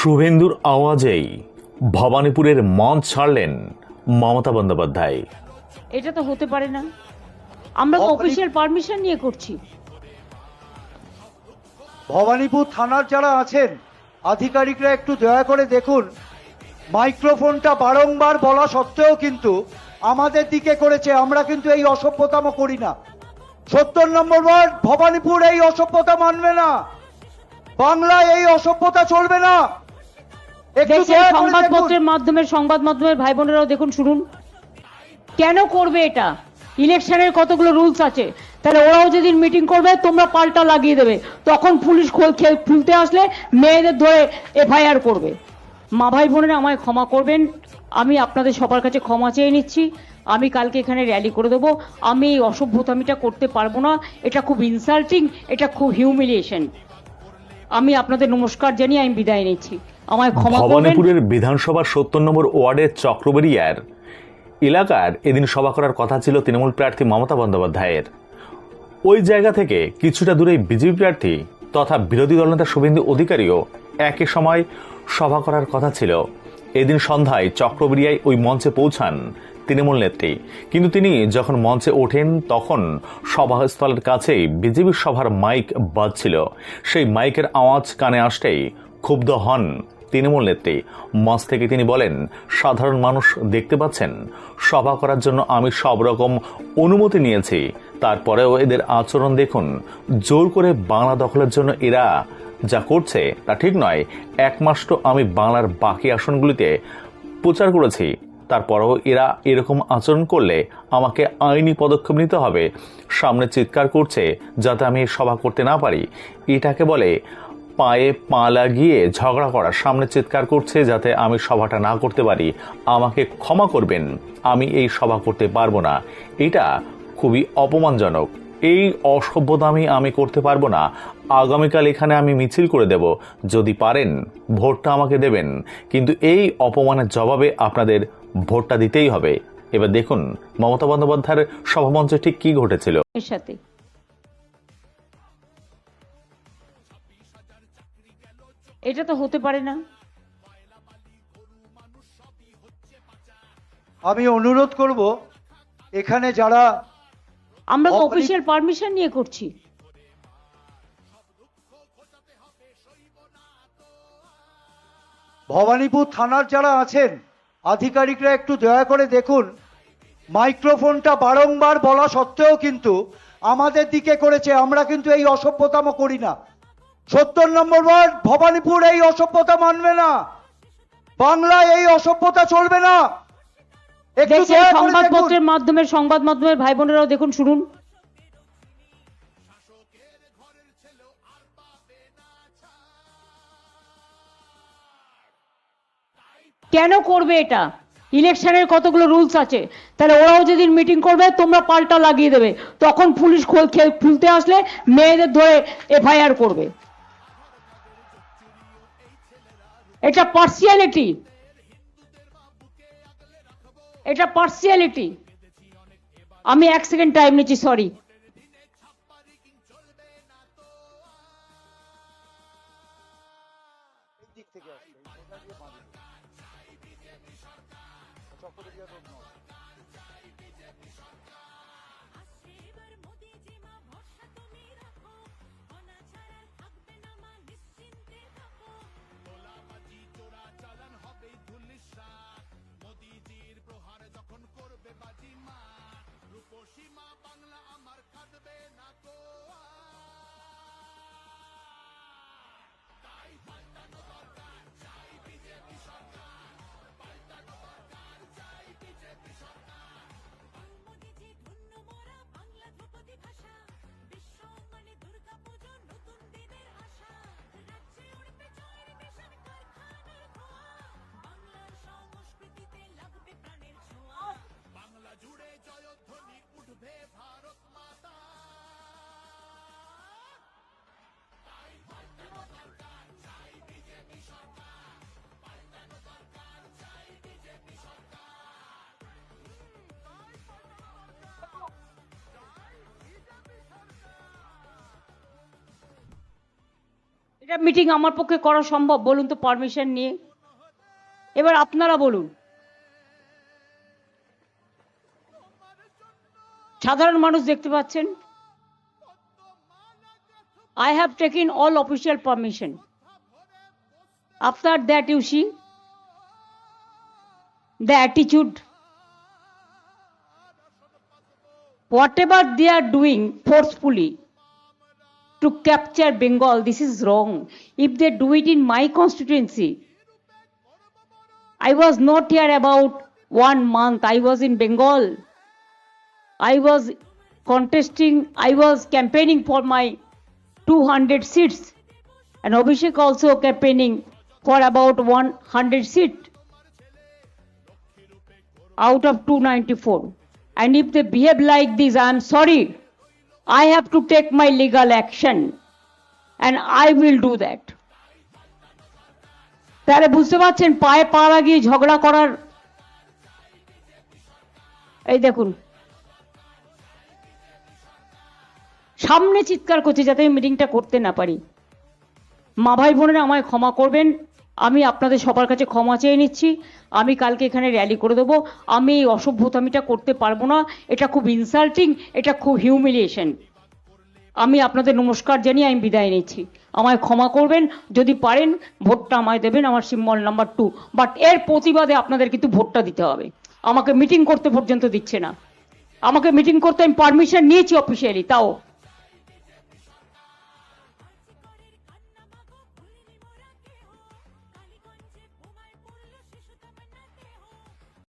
শুভেন্দুর আওয়াজেই ভবানীপুরের মঞ্চ ছাড়লেন মমতা বন্দ্যোপাধ্যায়। এটা তো হতে পারে না, আমরা তো অফিসিয়াল পারমিশন নিয়ে করছি। ভবানীপুর থানার যারা আছেন আধিকারিকরা একটু দয়া করে দেখুন, মাইক্রোফোনটা বারংবার বলা সত্ত্বেও কিন্তু আমাদের দিকে করেছে। আমরা কিন্তু এই অসভ্যতামো করি না। 70 নম্বর ওয়ার্ড ভবানীপুর এই অসভ্যতা মানবে না, বাংলায় এই অসভ্যতা চলবে না। একটু দয়া করে সংবাদপত্রের মাধ্যমে সংবাদ মাধ্যমের ভাই বোনেরাও দেখুন, শুনুন কেন করবে এটা। ইলেকশনের কতগুলো রুলস আছে, তাহলে ওরাও যেদিন মিটিং করবে তোমরা পাল্টা লাগিয়ে দেবে, তখন পুলিশ খুলতে আসলে মেয়েদের ধরে এফআইআর করবে। মা ভাই বোনেরা আমায় ক্ষমা করবেন, আমি আপনাদের সবার কাছে ক্ষমা চেয়ে নিচ্ছি। আমি কালকে এখানে র্যালি করে দেবো। আমি এই অসভ্যতামিটা করতে পারবো না, এটা খুব ইনসাল্টিং, এটা খুব হিউমিলিয়েশন। আমি আপনাদের নমস্কার জানিয়ে আমি বিদায় নিচ্ছি, আমায় ক্ষমা করবেন। ভবানীপুরের বিধানসভার 70 নম্বর ওয়ার্ডের চক্রবেড়িয়ার এলাকার এদিন সভা করার কথা ছিল তৃণমূল প্রার্থী মমতা বন্দ্যোপাধ্যায়ের। ওই জায়গা থেকে কিছুটা দূরে বিজেপি প্রার্থী তথা বিরোধী দলনেতা শুভেন্দু অধিকারীও একই সময় সভা করার কথা ছিল। এদিন সন্ধ্যায় চক্রবেড়িয়ায় ওই মঞ্চে পৌঁছান তৃণমূল নেত্রী, কিন্তু তিনি যখন মঞ্চে ওঠেন তখন সভাস্থলের কাছেই বিজেপির সভার মাইক বাজছিল। সেই মাইকের আওয়াজ কানে আসতেই ক্ষুব্ধ হন তৃণমূল নেত্রী। মঞ্চ থেকে তিনি বলেন, সাধারণ মানুষ দেখতে পাচ্ছেন, সভা করার জন্য আমি সব রকম অনুমতি নিয়েছি, তারপরেও এদের আচরণ দেখুন। জোর করে বাংলা দখলের জন্য এরা যা করছে তা ঠিক নয়। 1 মাস তো আমি বাংলার বাকি আসনগুলিতে প্রচার করেছি, তারপরেও এরা এরকম আচরণ করলে আমাকে আইনি পদক্ষেপ নিতে হবে। সামনে চিৎকার করছে যাতে আমি সভা করতে না পারি, এটাকে বলে পায়ে পা লাগিয়ে ঝগড়া করা। সামনে চিৎকার করছে যাতে আমি সভাটা না করতে পারি, আমাকে ক্ষমা করবেন, আমি এই সভা করতে পারবো না। এটা খুবই অপমানজনক। এই অসভ্যতামি আমি করতে পারবো না। আগামীকাল এখানে আমি মিছিল করে দেব, যদি পারেন ভোটটা আমাকে দেবেন, কিন্তু এই অপমানের জবাবে আপনাদের ভোটটা দিতেই হবে। এবার দেখুন মমতা বন্দ্যোপাধ্যায়ের সভামঞ্চে ঠিক কি ঘটেছিল। এর সাথে এটা তো হতে পারে না। আমি অনুরোধ করব, এখানে যারা আমরা তো অফিসিয়াল পারমিশন নিয়ে করছি। ভবানীপুর থানার যারা আছেন আধিকারিকরা একটু দয়া করে দেখুন, মাইক্রোফোনটা বারংবার বলা সত্ত্বেও কিন্তু আমাদের দিকে করেছে। আমরা কিন্তু এই অসভ্যতামো করি না। 70 নম্বর ওয়ার্ড ভবানীপুর এই অসভ্যতা মানবে না, বাংলায় এই অসভ্যতা চলবে না। একটু দয়া করে দেখুন। সংবাদপত্রের মাধ্যমে সংবাদ মাধ্যমের ভাই বোনেরাও দেখুন, শুনুন কেন করবে এটা। ইলেকশনের কতগুলো রুলস আছে, তাহলে ওরাও যেদিন মিটিং করবে তোমরা পাল্টা লাগিয়ে দেবে, তখন পুলিশ খুলতে আসলে মেয়েদের ধরে এফআইআর করবে। এটা পার্সিয়ালিটি, এটা পার্সিয়ালিটি। আমি 1 সেকেন্ড টাইম নিচ্ছি, সরি। এটা মিটিং আমার পক্ষে করা সম্ভব বলুন তো পারমিশন নিয়ে? এবার আপনারা বলুন। সাধারণ মানুষ দেখতে পাচ্ছেন, I have taken all official permission. After that, you see the attitude. Whatever they are doing forcefully to capture Bengal, this is wrong. If they do it in my constituency, I was not here about 1 month. I was in Bengal. I was contesting, I was campaigning for my 200 seats, and Abhishek also campaigning for about 100 seats out of 294. And if they behave like this, I am sorry. I have to take my legal action, and I will do that. তাহলে বুঝতে পারছেন পায়ে পা লাগিয়ে ঝগড়া করার, এই দেখুন সামনে চিৎকার করছে যাতে আমি মিটিংটা করতে না পারি। মা ভাই বোনেরা আমায় ক্ষমা করবেন, আমি আপনাদের সবার কাছে ক্ষমা চেয়ে নিচ্ছি। আমি কালকে এখানে র্যালি করে দেবো। আমি এই অসভ্যতামিটা করতে পারবো না, এটা খুব ইনসাল্টিং, এটা খুব হিউমিলিয়েশন। আমি আপনাদের নমস্কার জানিয়ে আমি বিদায় নিচ্ছি। আমায় ক্ষমা করবেন, যদি পারেন ভোটটা আমায় দেবেন, আমার সিম্বল নাম্বার 2। বাট এর প্রতিবাদে আপনাদের কিন্তু ভোটটা দিতে হবে। আমাকে মিটিং করতে পর্যন্ত দিচ্ছে না। আমাকে মিটিং করতে আমি পারমিশন নিয়েছি অফিসিয়ালি, তাও